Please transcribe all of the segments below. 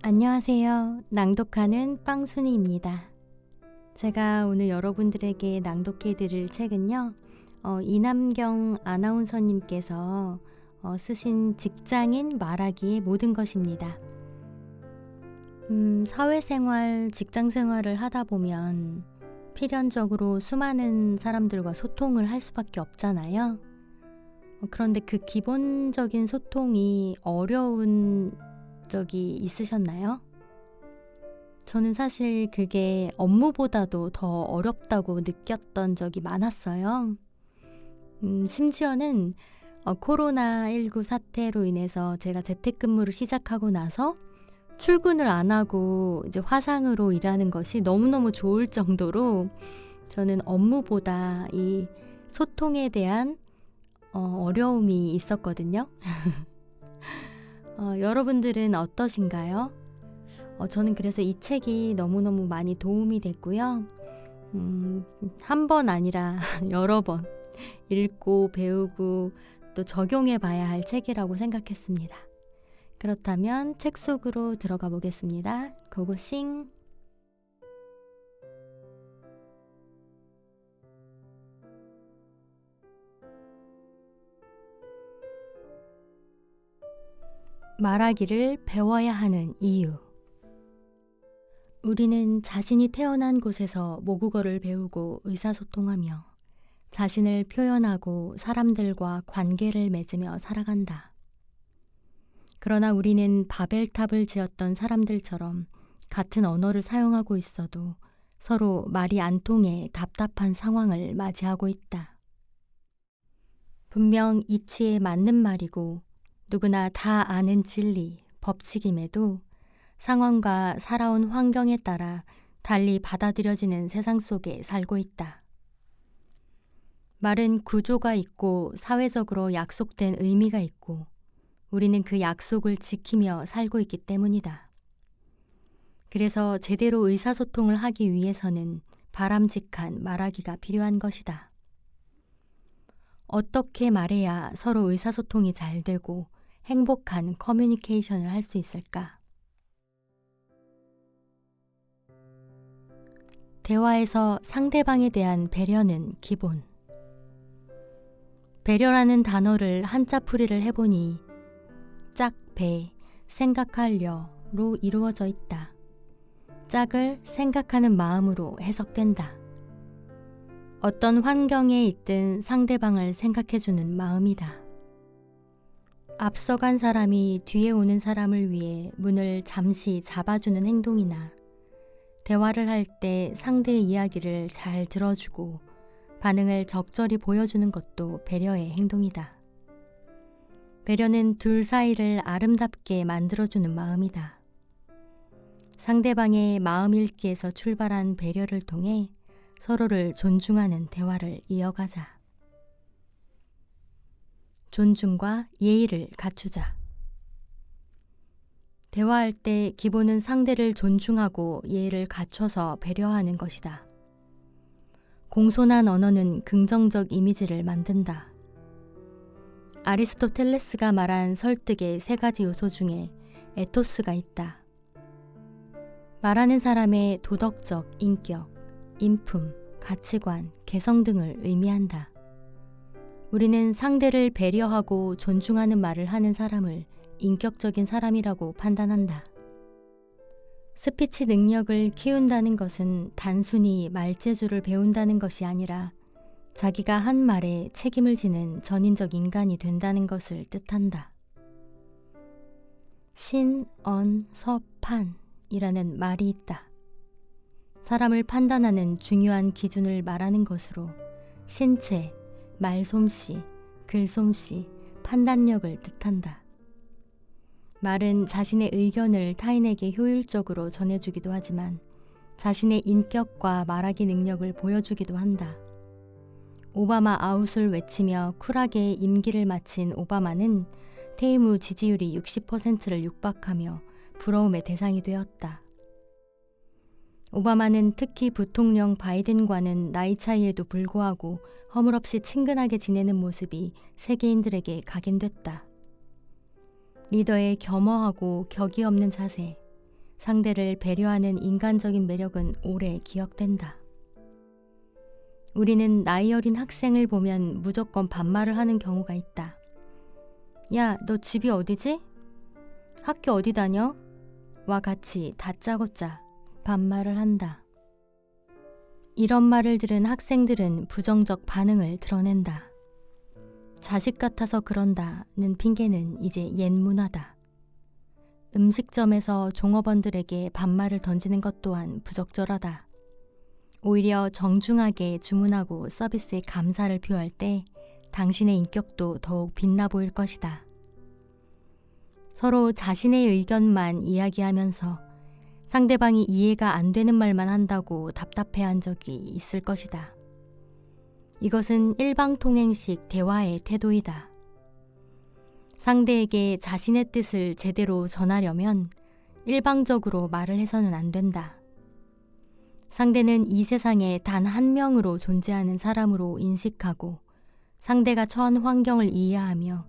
안녕하세요. 낭독하는 빵순이입니다. 제가 오늘 여러분들에게 낭독해 드릴 책은요. 이남경 아나운서님께서 쓰신 직장인 말하기의 모든 것입니다. 사회생활, 직장생활을 하다 보면 필연적으로 수많은 사람들과 소통을 할 수밖에 없잖아요. 그런데 그 기본적인 소통이 어려운 적이 있으셨나요? 저는 사실 그게 업무보다도 더 어렵다고 느꼈던 적이 많았어요. 심지어는 코로나19 사태로 인해서 제가 재택근무를 시작하고 나서 출근을 안 하고 이제 화상으로 일하는 것이 너무너무 좋을 정도로 저는 업무보다 이 소통에 대한 어려움이 있었거든요. 여러분들은 어떠신가요? 저는 그래서 이 책이 너무너무 많이 도움이 됐고요. 한 번 아니라 여러 번 읽고 배우고 또 적용해 봐야 할 책이라고 생각했습니다. 그렇다면 책 속으로 들어가 보겠습니다. 고고싱! 말하기를 배워야 하는 이유. 우리는 자신이 태어난 곳에서 모국어를 배우고 의사소통하며 자신을 표현하고 사람들과 관계를 맺으며 살아간다. 그러나 우리는 바벨탑을 지었던 사람들처럼 같은 언어를 사용하고 있어도 서로 말이 안 통해 답답한 상황을 맞이하고 있다. 분명 이치에 맞는 말이고 누구나 다 아는 진리, 법칙임에도 상황과 살아온 환경에 따라 달리 받아들여지는 세상 속에 살고 있다. 말은 구조가 있고 사회적으로 약속된 의미가 있고 우리는 그 약속을 지키며 살고 있기 때문이다. 그래서 제대로 의사소통을 하기 위해서는 바람직한 말하기가 필요한 것이다. 어떻게 말해야 서로 의사소통이 잘 되고 행복한 커뮤니케이션을 할 수 있을까? 대화에서 상대방에 대한 배려는 기본. 배려라는 단어를 한자풀이를 해보니 짝배, 생각하려로 이루어져 있다. 짝을 생각하는 마음으로 해석된다. 어떤 환경에 있든 상대방을 생각해주는 마음이다. 앞서간 사람이 뒤에 오는 사람을 위해 문을 잠시 잡아주는 행동이나 대화를 할 때 상대의 이야기를 잘 들어주고 반응을 적절히 보여주는 것도 배려의 행동이다. 배려는 둘 사이를 아름답게 만들어주는 마음이다. 상대방의 마음 읽기에서 출발한 배려를 통해 서로를 존중하는 대화를 이어가자. 존중과 예의를 갖추자. 대화할 때 기본은 상대를 존중하고 예의를 갖춰서 배려하는 것이다. 공손한 언어는 긍정적 이미지를 만든다. 아리스토텔레스가 말한 설득의 3가지 요소 중에 에토스가 있다. 말하는 사람의 도덕적 인격, 인품, 가치관, 개성 등을 의미한다. 우리는 상대를 배려하고 존중하는 말을 하는 사람을 인격적인 사람이라고 판단한다. 스피치 능력을 키운다는 것은 단순히 말재주를 배운다는 것이 아니라 자기가 한 말에 책임을 지는 전인적 인간이 된다는 것을 뜻한다. 신언서판이라는 말이 있다. 사람을 판단하는 중요한 기준을 말하는 것으로 신체, 말솜씨, 글솜씨, 판단력을 뜻한다. 말은 자신의 의견을 타인에게 효율적으로 전해주기도 하지만 자신의 인격과 말하기 능력을 보여주기도 한다. 오바마 아웃을 외치며 쿨하게 임기를 마친 오바마는 퇴임 후 지지율이 60%를 육박하며 부러움의 대상이 되었다. 오바마는 특히 부통령 바이든과는 나이 차이에도 불구하고 허물없이 친근하게 지내는 모습이 세계인들에게 각인됐다. 리더의 겸허하고 격이 없는 자세, 상대를 배려하는 인간적인 매력은 오래 기억된다. 우리는 나이 어린 학생을 보면 무조건 반말을 하는 경우가 있다. 야, 너 집이 어디지? 학교 어디 다녀? 와 같이 다짜고짜 반말을 한다. 이런 말을 들은 학생들은 부정적 반응을 드러낸다. 자식 같아서 그런다는 핑계는 이제 옛 문화다. 음식점에서 종업원들에게 반말을 던지는 것 또한 부적절하다. 오히려 정중하게 주문하고 서비스에 감사를 표할 때 당신의 인격도 더욱 빛나 보일 것이다. 서로 자신의 의견만 이야기하면서 상대방이 이해가 안 되는 말만 한다고 답답해한 적이 있을 것이다. 이것은 일방통행식 대화의 태도이다. 상대에게 자신의 뜻을 제대로 전하려면 일방적으로 말을 해서는 안 된다. 상대는 이 세상에 단 한 명으로 존재하는 사람으로 인식하고 상대가 처한 환경을 이해하며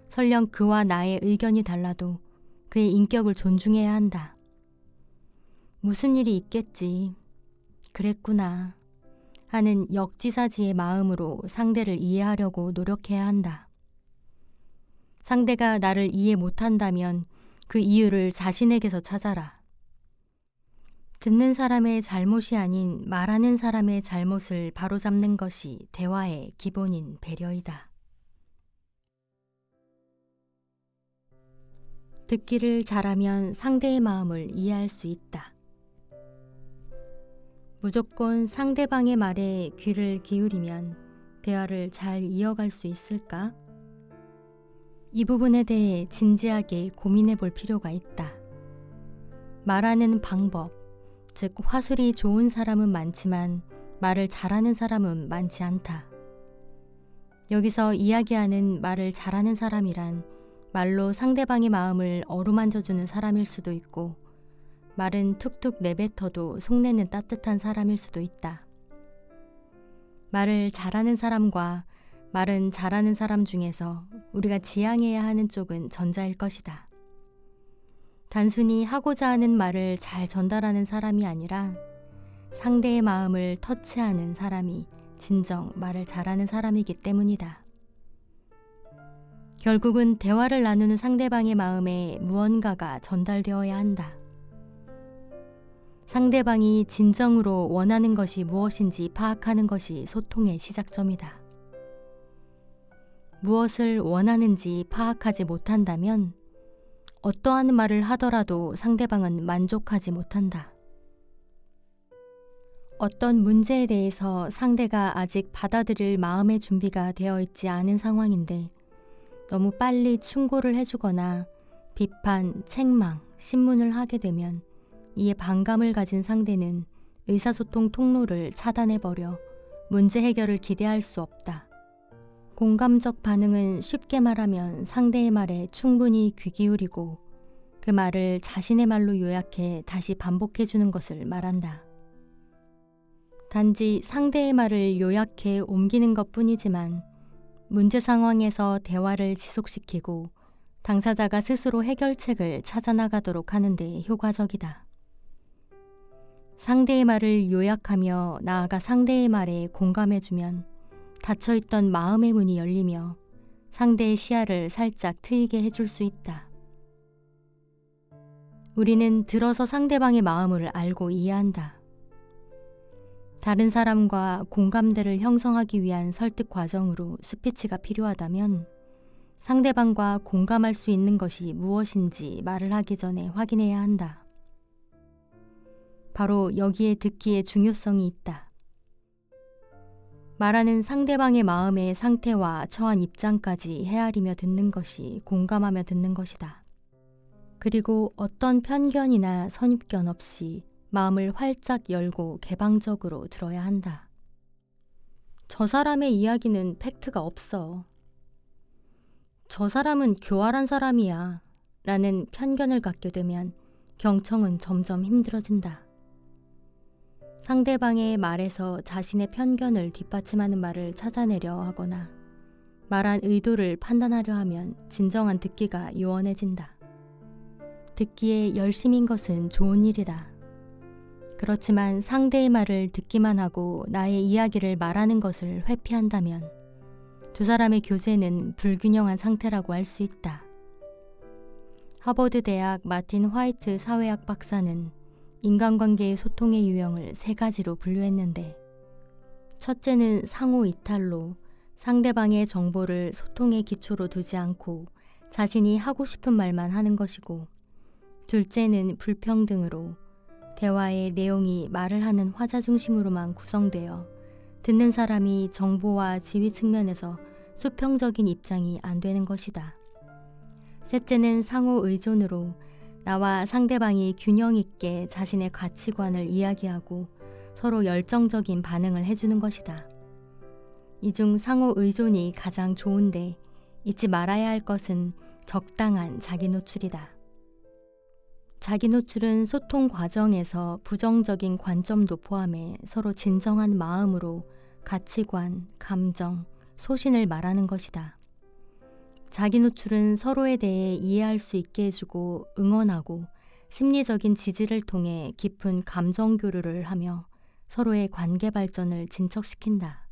설령 그와 나의 의견이 달라도 그의 인격을 존중해야 한다. 무슨 일이 있겠지. 그랬구나. 하는 역지사지의 마음으로 상대를 이해하려고 노력해야 한다. 상대가 나를 이해 못한다면 그 이유를 자신에게서 찾아라. 듣는 사람의 잘못이 아닌 말하는 사람의 잘못을 바로잡는 것이 대화의 기본인 배려이다. 듣기를 잘하면 상대의 마음을 이해할 수 있다. 무조건 상대방의 말에 귀를 기울이면 대화를 잘 이어갈 수 있을까? 이 부분에 대해 진지하게 고민해 볼 필요가 있다. 말하는 방법, 즉 화술이 좋은 사람은 많지만 말을 잘하는 사람은 많지 않다. 여기서 이야기하는 말을 잘하는 사람이란 말로 상대방의 마음을 어루만져주는 사람일 수도 있고 말은 툭툭 내뱉어도 속내는 따뜻한 사람일 수도 있다. 말을 잘하는 사람과 말은 잘하는 사람 중에서 우리가 지향해야 하는 쪽은 전자일 것이다. 단순히 하고자 하는 말을 잘 전달하는 사람이 아니라 상대의 마음을 터치하는 사람이 진정 말을 잘하는 사람이기 때문이다. 결국은 대화를 나누는 상대방의 마음에 무언가가 전달되어야 한다. 상대방이 진정으로 원하는 것이 무엇인지 파악하는 것이 소통의 시작점이다. 무엇을 원하는지 파악하지 못한다면 어떠한 말을 하더라도 상대방은 만족하지 못한다. 어떤 문제에 대해서 상대가 아직 받아들일 마음의 준비가 되어 있지 않은 상황인데 너무 빨리 충고를 해주거나 비판, 책망, 신문을 하게 되면 이에 반감을 가진 상대는 의사소통 통로를 차단해버려 문제 해결을 기대할 수 없다. 공감적 반응은 쉽게 말하면 상대의 말에 충분히 귀 기울이고 그 말을 자신의 말로 요약해 다시 반복해주는 것을 말한다. 단지 상대의 말을 요약해 옮기는 것뿐이지만 문제 상황에서 대화를 지속시키고 당사자가 스스로 해결책을 찾아나가도록 하는 데 효과적이다. 상대의 말을 요약하며 나아가 상대의 말에 공감해주면 닫혀있던 마음의 문이 열리며 상대의 시야를 살짝 트이게 해줄 수 있다. 우리는 들어서 상대방의 마음을 알고 이해한다. 다른 사람과 공감대를 형성하기 위한 설득 과정으로 스피치가 필요하다면 상대방과 공감할 수 있는 것이 무엇인지 말을 하기 전에 확인해야 한다. 바로 여기에 듣기의 중요성이 있다. 말하는 상대방의 마음의 상태와 처한 입장까지 헤아리며 듣는 것이 공감하며 듣는 것이다. 그리고 어떤 편견이나 선입견 없이 마음을 활짝 열고 개방적으로 들어야 한다. 저 사람의 이야기는 팩트가 없어. 저 사람은 교활한 사람이야. 라는 편견을 갖게 되면 경청은 점점 힘들어진다. 상대방의 말에서 자신의 편견을 뒷받침하는 말을 찾아내려 하거나 말한 의도를 판단하려 하면 진정한 듣기가 요원해진다. 듣기에 열심인 것은 좋은 일이다. 그렇지만 상대의 말을 듣기만 하고 나의 이야기를 말하는 것을 회피한다면 두 사람의 교제는 불균형한 상태라고 할 수 있다. 하버드 대학 마틴 화이트 사회학 박사는 인간관계의 소통의 유형을 3가지로 분류했는데, 첫째는 상호 이탈로 상대방의 정보를 소통의 기초로 두지 않고 자신이 하고 싶은 말만 하는 것이고, 둘째는 불평등으로 대화의 내용이 말을 하는 화자 중심으로만 구성되어 듣는 사람이 정보와 지위 측면에서 수평적인 입장이 안 되는 것이다. 셋째는 상호 의존으로 나와 상대방이 균형 있게 자신의 가치관을 이야기하고 서로 열정적인 반응을 해주는 것이다. 이 중 상호 의존이 가장 좋은데 잊지 말아야 할 것은 적당한 자기 노출이다. 자기 노출은 소통 과정에서 부정적인 관점도 포함해 서로 진정한 마음으로 가치관, 감정, 소신을 말하는 것이다. 자기 노출은 서로에 대해 이해할 수 있게 해주고 응원하고 심리적인 지지를 통해 깊은 감정 교류를 하며 서로의 관계 발전을 진척시킨다.